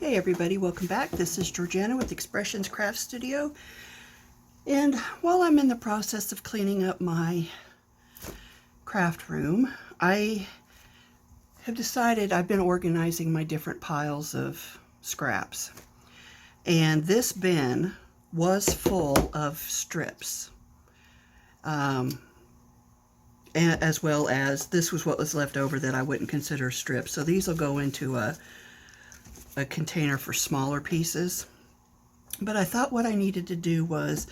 Hey everybody, welcome back. This is Georgiana with Expressions Craft Studio. And while I'm in the process of cleaning up my craft room, I have decided I've been organizing my different piles of scraps. And this bin was full of strips. And as well as this was what was left over that I wouldn't consider strips. So these will go into a container for smaller pieces. But I thought what I needed to do was,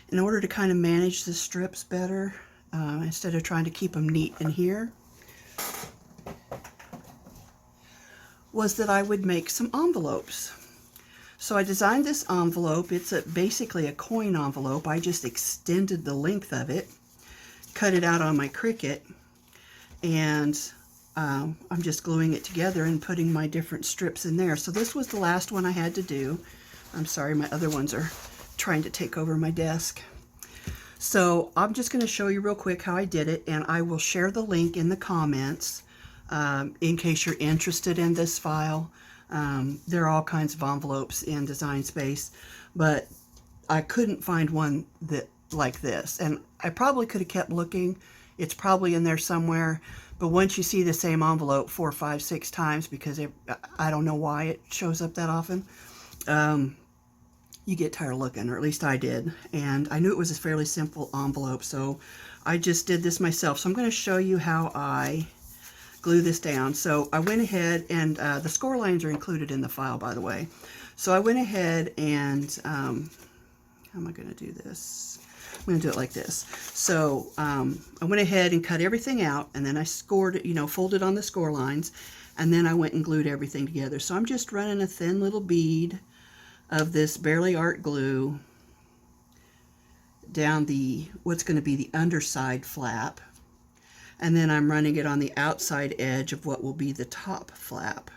in order to kind of manage the strips better, instead of trying to keep them neat in here, was that I would make some envelopes. So I designed this envelope. It's basically a coin envelope. I just extended the length of it, cut it out on my Cricut, and I'm just gluing it together and putting my different strips in there. So this was the last one I had to do. I'm sorry, my other ones are trying to take over my desk. So I'm just going to show you real quick how I did it, and I will share the link in the comments in case you're interested in this file. There are all kinds of envelopes in Design Space, but I couldn't find one that like this. And I probably could have kept looking. It's probably in there somewhere. But once you see the same envelope 4, 5, 6 times, because I don't know why it shows up that often, you get tired of looking, or at least I did. And I knew it was a fairly simple envelope, so I just did this myself. So I'm going to show you how I glue this down. So I went ahead, and the score lines are included in the file, by the way. So I went ahead and, how am I going to do this? I'm going to do it like this. So I went ahead and cut everything out, and then I scored it, folded on the score lines, and then I went and glued everything together. So I'm just running a thin little bead of this Barely Art glue down what's going to be the underside flap, and then I'm running it on the outside edge of what will be the top flap.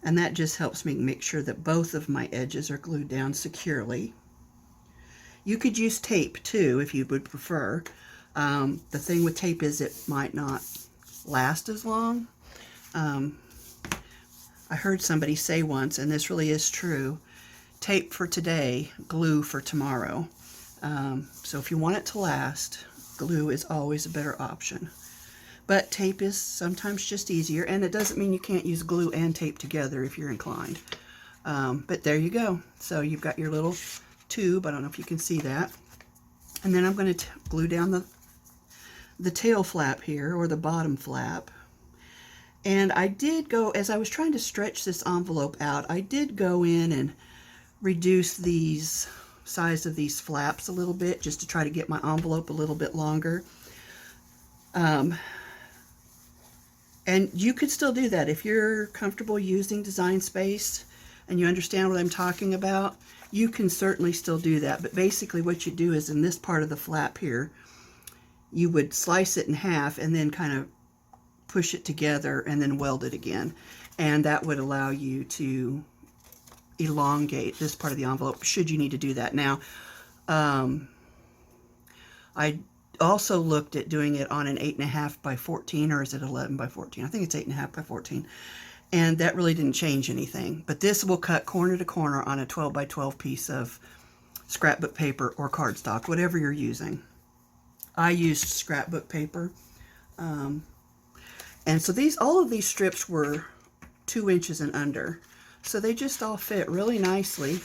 And that just helps me make sure that both of my edges are glued down securely. You could use tape too if you would prefer. The thing with tape is it might not last as long. I heard somebody say once, and this really is true, tape for today, glue for tomorrow. So if you want it to last, glue is always a better option. But tape is sometimes just easier, and it doesn't mean you can't use glue and tape together if you're inclined. But there you go. So you've got your little tube. I don't know if you can see that. And then I'm going to glue down the tail flap here, or the bottom flap. And I did go, as I was trying to stretch this envelope out, I did go in and reduce these size of these flaps a little bit, just to try to get my envelope a little bit longer. And you could still do that if you're comfortable using Design Space and you understand what I'm talking about. You can certainly still do that, but basically what you do is, in this part of the flap here, you would slice it in half and then kind of push it together and then weld it again, and that would allow you to elongate this part of the envelope should you need to do that. Now, I also looked at doing it on an 8.5 by 14, or is it 11 by 14? I think it's 8.5 by 14. And that really didn't change anything. But this will cut corner to corner on a 12 by 12 piece of scrapbook paper or cardstock, whatever you're using. I used scrapbook paper. And so all of these strips were 2 inches and under. So they just all fit really nicely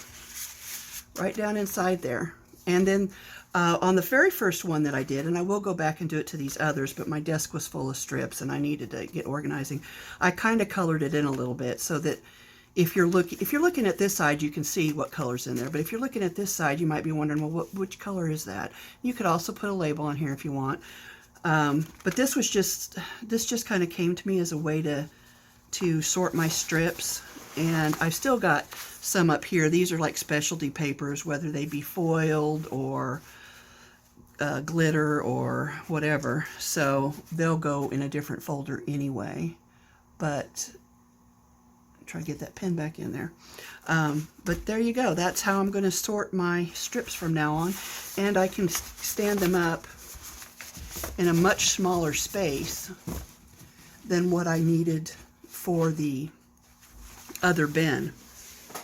right down inside there. And then on the very first one that I did, and I will go back and do it to these others, but my desk was full of strips and I needed to get organizing. I kind of colored it in a little bit so that if you're looking at this side, you can see what color's in there. But if you're looking at this side, you might be wondering, well, which color is that? You could also put a label on here if you want. But this just kind of came to me as a way to sort my strips. And I've still got some up here. These are like specialty papers, whether they be foiled or glitter or whatever. So they'll go in a different folder anyway. But try to get that pen back in there. But there you go. That's how I'm going to sort my strips from now on. And I can stand them up in a much smaller space than what I needed for the other bin.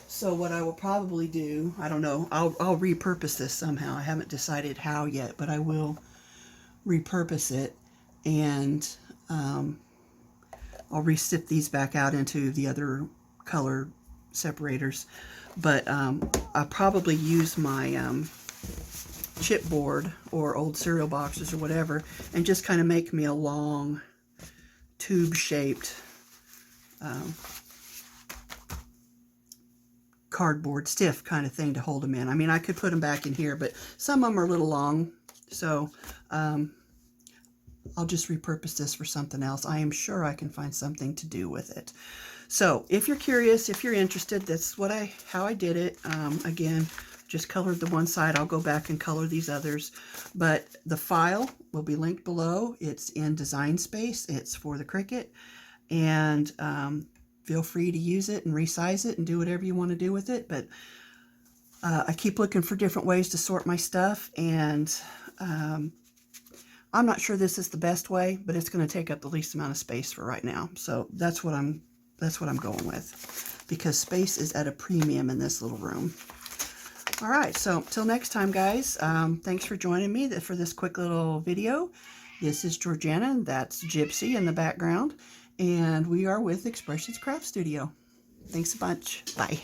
So what I will probably do, I don't know, I'll repurpose this somehow. I haven't decided how yet, but I will repurpose it, and I'll re-sip these back out into the other color separators. But I'll probably use my chipboard or old cereal boxes or whatever, and just kind of make me a long tube-shaped cardboard stiff kind of thing to hold them in. I mean, I could put them back in here, but some of them are a little long, so I'll just repurpose this for something else. I am sure I can find something to do with it. So if you're curious, if you're interested, that's how I did it. Again, just colored the one side. I'll go back and color these others, but the file will be linked below. It's in Design Space. It's for the Cricut, and feel free to use it and resize it and do whatever you want to do with it. But I keep looking for different ways to sort my stuff, and I'm not sure this is the best way, but it's going to take up the least amount of space for right now. So that's what I'm going with, because space is at a premium in this little room. All right, so till next time, guys. Thanks for joining me for this quick little video. This is Georgiana, and that's Gypsy in the background, and we are with Expressions Craft Studio. Thanks a bunch. Bye.